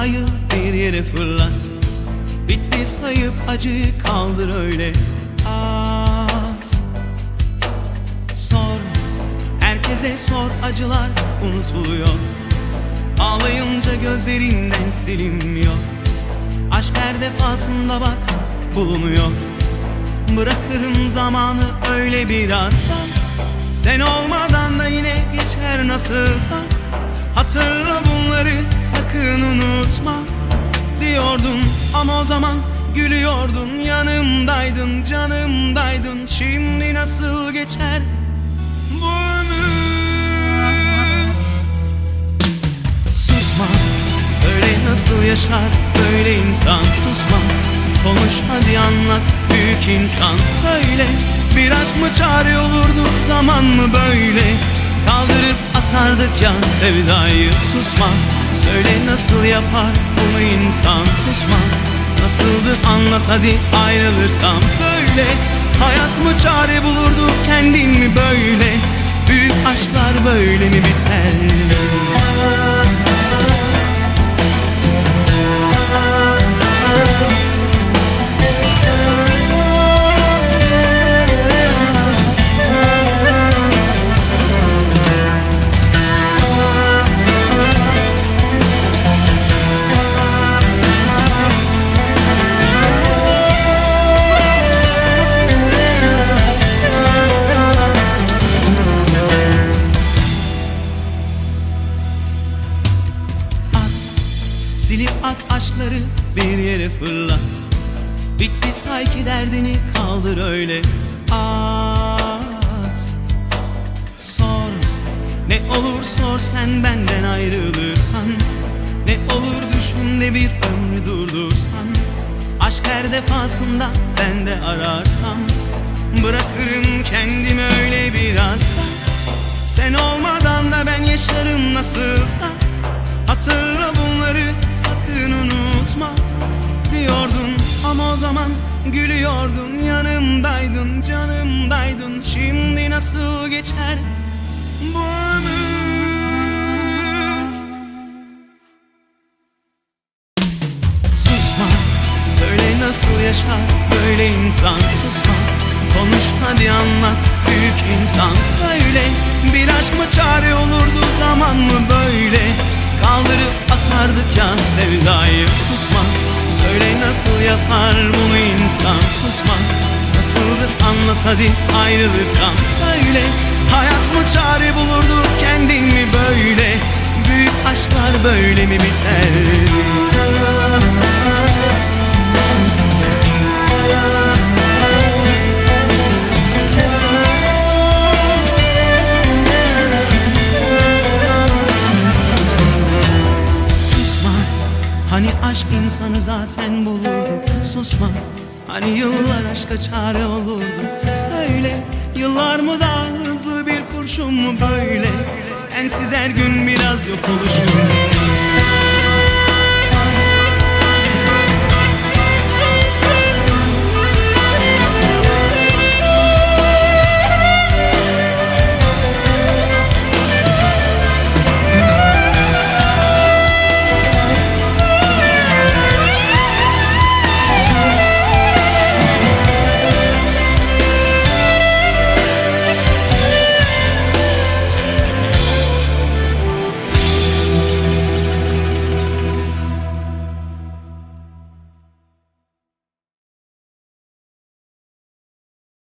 sevdayı bir yere fırlat. Bitti sayıp acıyı kaldır öyle at. Sor, herkese sor, acılar unutuluyor. Ağlayınca gözlerinden silinmiyor. Aşk her defasında bak bulunuyor. Bırakırım zamanı öyle biraz da, sen olmadan da yine geçer nasılsa. Hatırla bunları sakın unutma diyordun ama o zaman gülüyordun. Yanımdaydın, canımdaydın. Şimdi nasıl geçer bu ömür? Susma, söyle nasıl yaşar böyle insan. Susma, konuş hadi anlat büyük insan. Söyle, bir aşk mı çare olurdu, zaman mı böyle? Kaldırıp atardık ya sevdayı. Susma, söyle nasıl yapar bunu insan. Susma, nasıldı anlat hadi ayrılırsam. Söyle, hayat mı çare bulurdu, kendin mi böyle? Büyük aşklar böyle mi biter? Silip at aşkları bir yere fırlat. Bitti say ki derdini kaldır öyle at. Sor, ne olur sor sen benden ayrılırsan. Ne olur düşün de bir ömrü durdursan. Aşk her defasında ben de ararsam. Bırakırım kendimi öyle biraz da, sen olmadan da ben yaşarım nasılsa. Hatırla bunları sakın unutma diyordun ama o zaman gülüyordun. Yanımdaydın, canımdaydın. Şimdi nasıl geçer bu ömür? Susma, söyle nasıl yaşar böyle insan. Susma, konuş hadi anlat büyük insan. Söyle, bir aşk mı çare olurdu, zaman mı böyle? Kaldırıp atardık ya sevdayı. Susma, söyle nasıl yapar bunu insan. Susma, nasıldır anlat hadi ayrılırsam. Söyle, hayat mı çare bulurdu, kendin mi böyle? Büyük aşklar böyle mi biter? Hani aşk insanı zaten bulurdu. Susma, hani yıllar aşka çare olurdu. Söyle, yıllar mı daha hızlı bir kurşun mu böyle? Sensiz her gün biraz yok oluşum.